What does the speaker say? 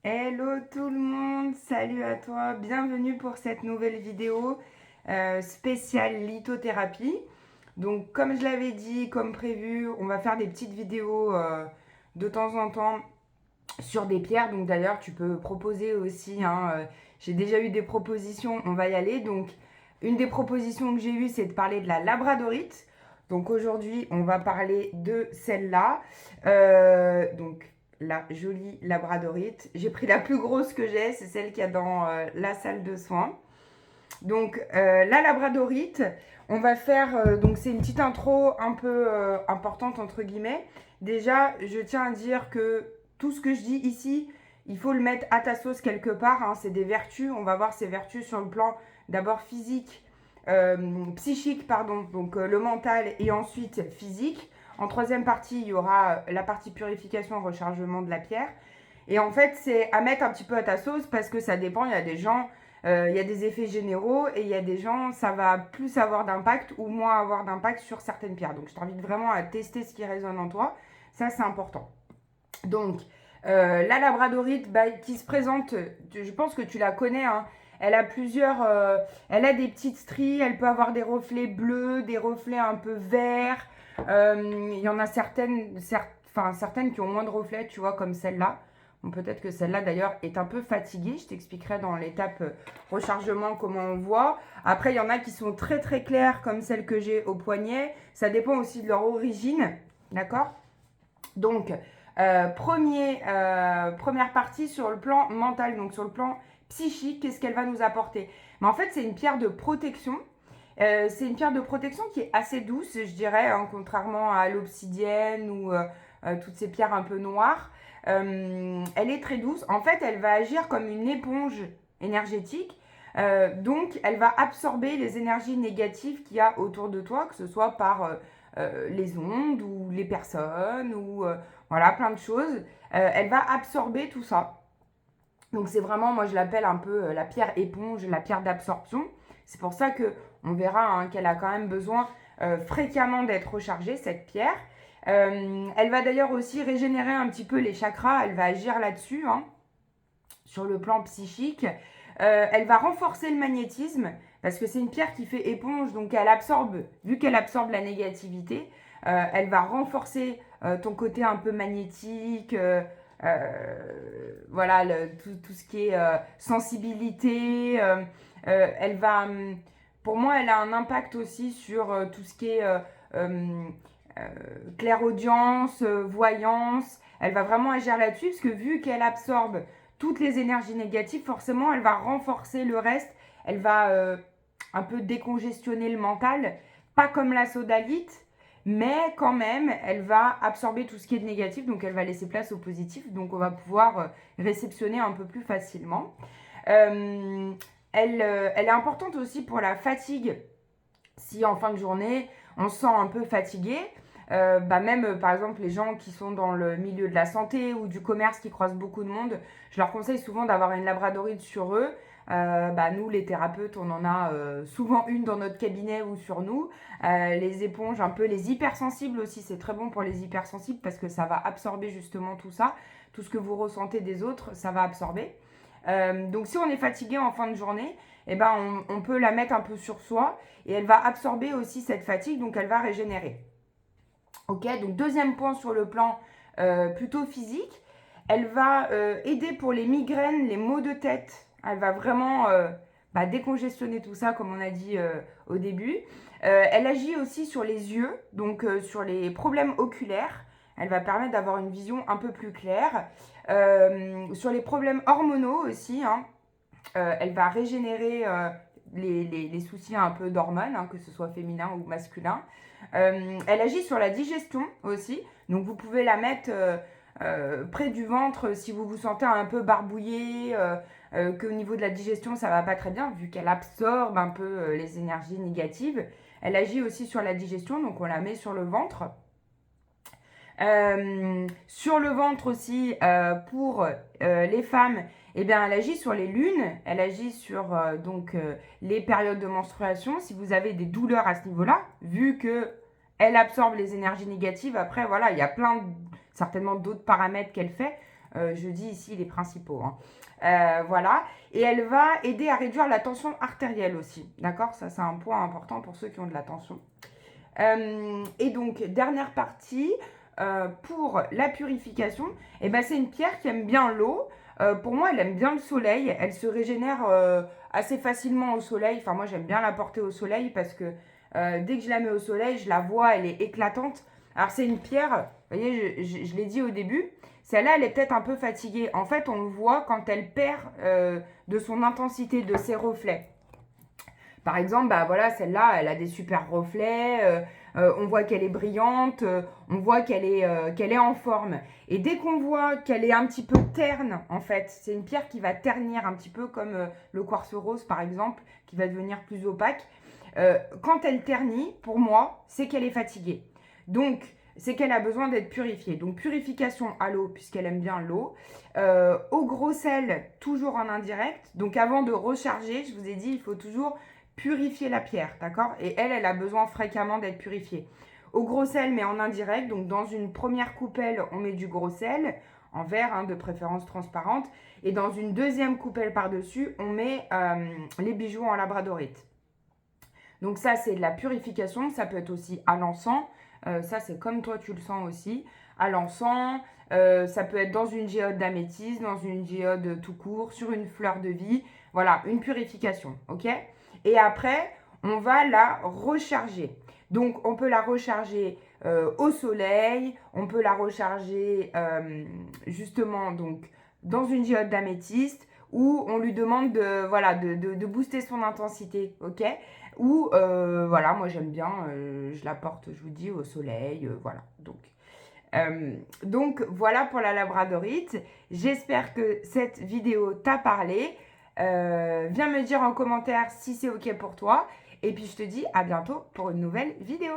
Hello tout le monde, salut à toi, bienvenue pour cette nouvelle vidéo spéciale lithothérapie. Donc comme je l'avais dit, comme prévu, on va faire des petites vidéos de temps en temps sur des pierres. Donc d'ailleurs tu peux proposer aussi, hein, j'ai déjà eu des propositions, on va y aller. Donc une des propositions que j'ai eues, c'est de parler de la labradorite. Donc aujourd'hui on va parler de celle-là. Donc la jolie labradorite. J'ai pris la plus grosse que j'ai, c'est celle qu'il y a dans la salle de soins. Donc la labradorite, on va faire, donc c'est une petite intro un peu importante entre guillemets. Déjà, je tiens à dire que tout ce que je dis ici, il faut le mettre à ta sauce quelque part, hein. C'est des vertus, on va voir ces vertus sur le plan d'abord physique, psychique, pardon, donc le mental et ensuite physique. En troisième partie, il y aura la partie purification, rechargement de la pierre. Et en fait, c'est à mettre un petit peu à ta sauce parce que ça dépend. Il y a des gens, il y a des effets généraux et il y a des gens, ça va plus avoir d'impact ou moins avoir d'impact sur certaines pierres. Donc, je t'invite vraiment à tester ce qui résonne en toi. Ça, c'est important. Donc, la labradorite qui se présente, je pense que tu la connais, hein. Elle a plusieurs, elle a des petites stries, elle peut avoir des reflets bleus, des reflets un peu verts. Il y en a certaines qui ont moins de reflets, tu vois, comme celle-là. Bon, peut-être que celle-là d'ailleurs est un peu fatiguée. Je t'expliquerai dans l'étape rechargement comment on voit. Après, il y en a qui sont très très claires comme celle que j'ai au poignet. Ça dépend aussi de leur origine, d'accord? Donc, première partie sur le plan mental, donc sur le plan psychique, qu'est-ce qu'elle va nous apporter? Mais en fait, c'est une pierre de protection. C'est une pierre de protection qui est assez douce, je dirais, hein, contrairement à l'obsidienne ou toutes ces pierres un peu noires. Elle est très douce. En fait, elle va agir comme une éponge énergétique. Donc, elle va absorber les énergies négatives qu'il y a autour de toi, que ce soit par les ondes ou les personnes ou voilà, plein de choses. Elle va absorber tout ça. Donc c'est vraiment, moi je l'appelle un peu la pierre éponge, la pierre d'absorption. C'est pour ça que on verra, hein, qu'elle a quand même besoin fréquemment d'être rechargée, cette pierre. Elle va d'ailleurs aussi régénérer un petit peu les chakras, elle va agir là-dessus, hein, sur le plan psychique. Elle va renforcer le magnétisme, parce que c'est une pierre qui fait éponge, donc elle absorbe, vu qu'elle absorbe la négativité, elle va renforcer ton côté un peu magnétique, voilà, tout ce qui est sensibilité. Elle va, pour moi, elle a un impact aussi sur tout ce qui est clairaudience, voyance. Elle va vraiment agir là-dessus, parce que vu qu'elle absorbe toutes les énergies négatives, forcément, elle va renforcer le reste. Elle va un peu décongestionner le mental. Pas comme la sodalite, mais quand même, elle va absorber tout ce qui est négatif, donc elle va laisser place au positif, donc on va pouvoir réceptionner un peu plus facilement. Elle est importante aussi pour la fatigue. Si en fin de journée, on se sent un peu fatigué, même par exemple les gens qui sont dans le milieu de la santé ou du commerce qui croisent beaucoup de monde, je leur conseille souvent d'avoir une labradorite sur eux. Nous les thérapeutes, on en a souvent une dans notre cabinet ou sur nous. Les éponges, un peu les hypersensibles aussi, c'est très bon pour les hypersensibles parce que ça va absorber justement tout ça, tout ce que vous ressentez des autres, ça va absorber. Donc si on est fatigué en fin de journée, on peut la mettre un peu sur soi et elle va absorber aussi cette fatigue, donc elle va régénérer. Ok, donc deuxième point sur le plan plutôt physique, elle va aider pour les migraines, les maux de tête. Elle va vraiment décongestionner tout ça, comme on a dit au début. Elle agit aussi sur les yeux, donc sur les problèmes oculaires. Elle va permettre d'avoir une vision un peu plus claire. Sur les problèmes hormonaux aussi, hein, elle va régénérer les soucis un peu d'hormones, hein, que ce soit féminin ou masculin. Elle agit sur la digestion aussi, donc vous pouvez la mettre près du ventre si vous vous sentez un peu barbouillé, qu'au niveau de la digestion ça va pas très bien, vu qu'elle absorbe un peu les énergies négatives. Elle agit aussi sur la digestion, donc on la met sur le ventre. Sur le ventre aussi, pour les femmes, elle agit sur les lunes, elle agit sur les périodes de menstruation. Si vous avez des douleurs à ce niveau-là, vu que elle absorbe les énergies négatives, après voilà, il y a certainement d'autres paramètres qu'elle fait. Je dis ici les principaux, hein. Voilà. Et elle va aider à réduire la tension artérielle aussi. D'accord? Ça, c'est un point important pour ceux qui ont de la tension. Et donc, dernière partie, pour la purification, eh ben, c'est une pierre qui aime bien l'eau. Pour moi, elle aime bien le soleil. Elle se régénère assez facilement au soleil. Enfin, moi, j'aime bien la porter au soleil parce que dès que je la mets au soleil, je la vois, elle est éclatante. Alors, c'est une pierre, vous voyez, je l'ai dit au début, celle-là, elle est peut-être un peu fatiguée. En fait, on le voit quand elle perd de son intensité, de ses reflets. Par exemple, bah voilà, celle-là, elle a des super reflets, on voit qu'elle est brillante, on voit qu'elle est en forme. Et dès qu'on voit qu'elle est un petit peu terne, en fait, c'est une pierre qui va ternir un petit peu comme le quartz rose, par exemple, qui va devenir plus opaque. Quand elle ternit, pour moi, c'est qu'elle est fatiguée. Donc, c'est qu'elle a besoin d'être purifiée. Donc, purification à l'eau, puisqu'elle aime bien l'eau. Au gros sel, toujours en indirect. Donc, avant de recharger, je vous ai dit, il faut toujours purifier la pierre, d'accord? Et elle a besoin fréquemment d'être purifiée. Au gros sel, mais en indirect. Donc, dans une première coupelle, on met du gros sel, en verre, hein, de préférence transparente. Et dans une deuxième coupelle par-dessus, on met les bijoux en labradorite. Donc ça, c'est de la purification. Ça peut être aussi à l'encens. Ça, c'est comme toi, tu le sens aussi. À l'encens, ça peut être dans une géode d'améthyste, dans une géode tout court, sur une fleur de vie. Voilà, une purification, ok? Et après, on va la recharger. Donc, on peut la recharger au soleil. On peut la recharger justement donc, dans une géode d'améthyste où on lui demande de booster son intensité, ok? Ou, voilà, moi j'aime bien, je la porte, je vous dis, au soleil, voilà. Donc, voilà pour la labradorite. J'espère que cette vidéo t'a parlé. Viens me dire en commentaire si c'est ok pour toi. Et puis, je te dis à bientôt pour une nouvelle vidéo.